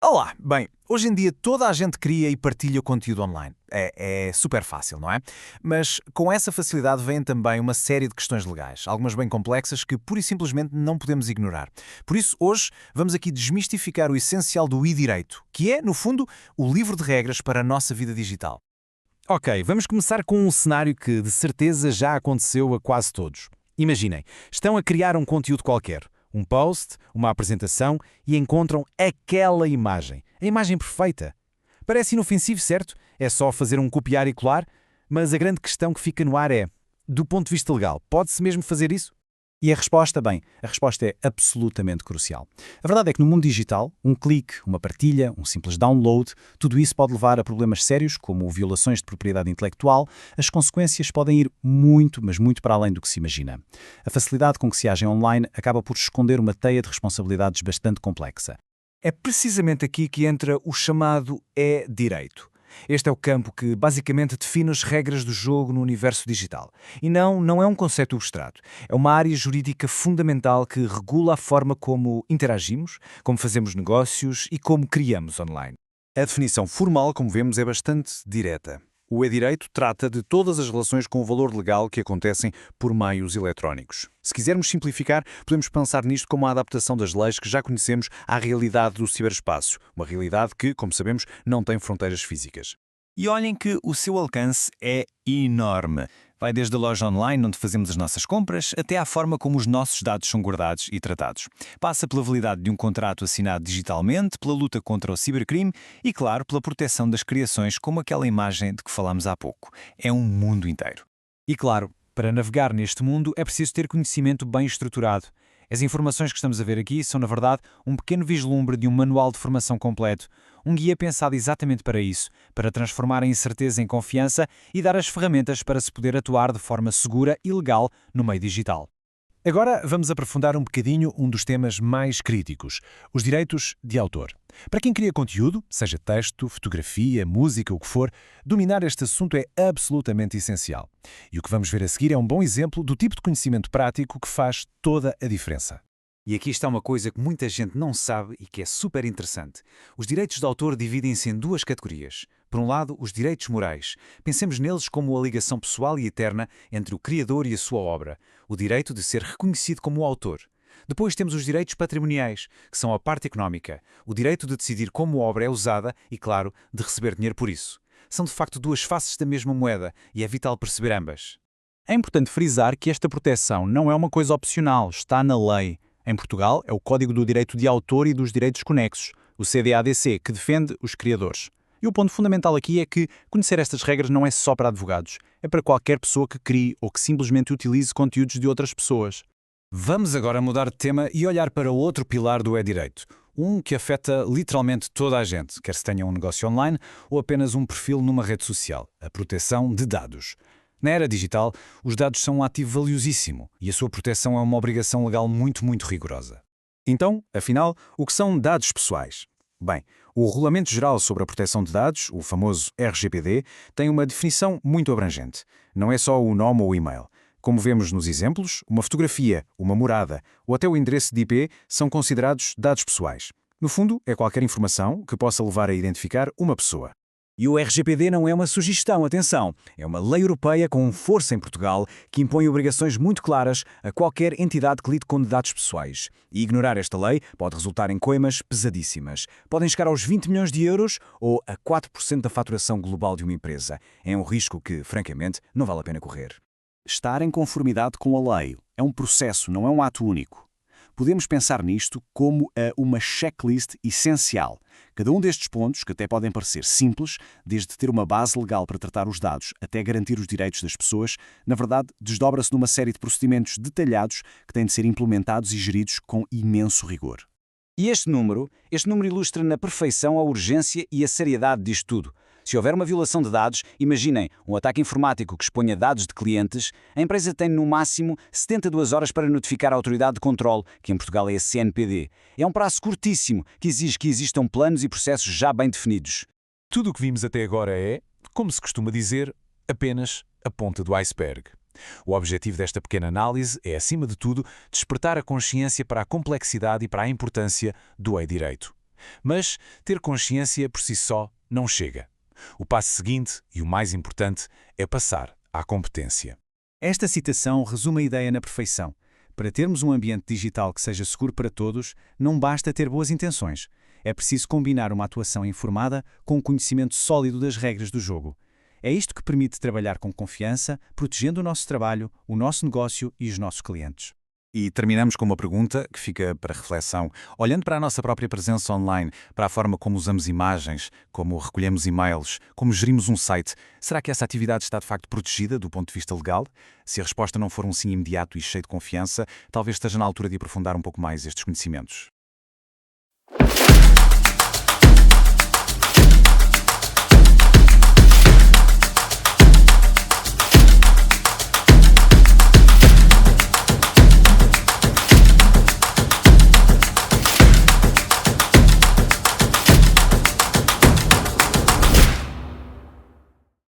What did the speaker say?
Olá! Bem, hoje em dia toda a gente cria e partilha conteúdo online. É super fácil, não é? Mas com essa facilidade vem também uma série de questões legais, algumas bem complexas que pura e simplesmente não podemos ignorar. Por isso, hoje vamos aqui desmistificar o essencial do e-direito, que é, no fundo, o livro de regras para a nossa vida digital. Ok, vamos começar com um cenário que de certeza já aconteceu a quase todos. Imaginem, estão a criar um conteúdo qualquer, um post, uma apresentação e encontram aquela imagem, a imagem perfeita. Parece inofensivo, certo? É só fazer um copiar e colar, mas a grande questão que fica no ar é, do ponto de vista legal, pode-se mesmo fazer isso? E a resposta, bem, a resposta é absolutamente crucial. A verdade é que no mundo digital, um clique, uma partilha, um simples download, tudo isso pode levar a problemas sérios, como violações de propriedade intelectual. As consequências podem ir muito, mas muito para além do que se imagina. A facilidade com que se age online acaba por esconder uma teia de responsabilidades bastante complexa. É precisamente aqui que entra o chamado e-direito. Este é o campo que basicamente define as regras do jogo no universo digital. E não é um conceito abstrato. É uma área jurídica fundamental que regula a forma como interagimos, como fazemos negócios e como criamos online. A definição formal, como vemos, é bastante direta. O e-direito trata de todas as relações com o valor legal que acontecem por meios eletrónicos. Se quisermos simplificar, podemos pensar nisto como a adaptação das leis que já conhecemos à realidade do ciberespaço, uma realidade que, como sabemos, não tem fronteiras físicas. E olhem que o seu alcance é enorme. Vai desde a loja online onde fazemos as nossas compras até à forma como os nossos dados são guardados e tratados. Passa pela validade de um contrato assinado digitalmente, pela luta contra o cibercrime e, claro, pela proteção das criações como aquela imagem de que falámos há pouco. É um mundo inteiro. E claro, para navegar neste mundo é preciso ter conhecimento bem estruturado. As informações que estamos a ver aqui são, na verdade, um pequeno vislumbre de um manual de formação completo, um guia pensado exatamente para isso, para transformar a incerteza em confiança e dar as ferramentas para se poder atuar de forma segura e legal no meio digital. Agora vamos aprofundar um bocadinho um dos temas mais críticos, os direitos de autor. Para quem cria conteúdo, seja texto, fotografia, música, o que for, dominar este assunto é absolutamente essencial. E o que vamos ver a seguir é um bom exemplo do tipo de conhecimento prático que faz toda a diferença. E aqui está uma coisa que muita gente não sabe e que é super interessante. Os direitos de autor dividem-se em duas categorias. Por um lado, os direitos morais. Pensemos neles como a ligação pessoal e eterna entre o criador e a sua obra, o direito de ser reconhecido como o autor. Depois temos os direitos patrimoniais, que são a parte económica, o direito de decidir como a obra é usada e, claro, de receber dinheiro por isso. São de facto duas faces da mesma moeda e é vital perceber ambas. É importante frisar que esta proteção não é uma coisa opcional, está na lei. Em Portugal, é o Código do Direito de Autor e dos Direitos Conexos, o CDADC, que defende os criadores. E o ponto fundamental aqui é que conhecer estas regras não é só para advogados, é para qualquer pessoa que crie ou que simplesmente utilize conteúdos de outras pessoas. Vamos agora mudar de tema e olhar para outro pilar do e-direito, um que afeta literalmente toda a gente, quer se tenha um negócio online ou apenas um perfil numa rede social, a proteção de dados. Na era digital, os dados são um ativo valiosíssimo e a sua proteção é uma obrigação legal muito rigorosa. Então, afinal, o que são dados pessoais? Bem, o Regulamento Geral sobre a Proteção de Dados, o famoso RGPD, tem uma definição muito abrangente. Não é só o nome ou o e-mail. Como vemos nos exemplos, uma fotografia, uma morada ou até o endereço de IP são considerados dados pessoais. No fundo, é qualquer informação que possa levar a identificar uma pessoa. E o RGPD não é uma sugestão, atenção, é uma lei europeia com força em Portugal que impõe obrigações muito claras a qualquer entidade que lide com dados pessoais. E ignorar esta lei pode resultar em coimas pesadíssimas. Podem chegar aos 20 milhões de euros ou a 4% da faturação global de uma empresa. É um risco que, francamente, não vale a pena correr. Estar em conformidade com a lei é um processo, não é um ato único. Podemos pensar nisto como uma checklist essencial. Cada um destes pontos, que até podem parecer simples, desde ter uma base legal para tratar os dados até garantir os direitos das pessoas, na verdade, desdobra-se numa série de procedimentos detalhados que têm de ser implementados e geridos com imenso rigor. E este número ilustra na perfeição a urgência e a seriedade disto tudo. Se houver uma violação de dados, imaginem um ataque informático que exponha dados de clientes, a empresa tem no máximo 72 horas para notificar a autoridade de controle, que em Portugal é a CNPD. É um prazo curtíssimo que exige que existam planos e processos já bem definidos. Tudo o que vimos até agora é, como se costuma dizer, apenas a ponta do iceberg. O objetivo desta pequena análise é, acima de tudo, despertar a consciência para a complexidade e para a importância do e-direito. Mas ter consciência por si só não chega. O passo seguinte, e o mais importante, é passar à competência. Esta citação resume a ideia na perfeição. Para termos um ambiente digital que seja seguro para todos, não basta ter boas intenções. É preciso combinar uma atuação informada com um conhecimento sólido das regras do jogo. É isto que permite trabalhar com confiança, protegendo o nosso trabalho, o nosso negócio e os nossos clientes. E terminamos com uma pergunta que fica para reflexão. Olhando para a nossa própria presença online, para a forma como usamos imagens, como recolhemos e-mails, como gerimos um site, será que essa atividade está de facto protegida do ponto de vista legal? Se a resposta não for um sim imediato e cheio de confiança, talvez esteja na altura de aprofundar um pouco mais estes conhecimentos.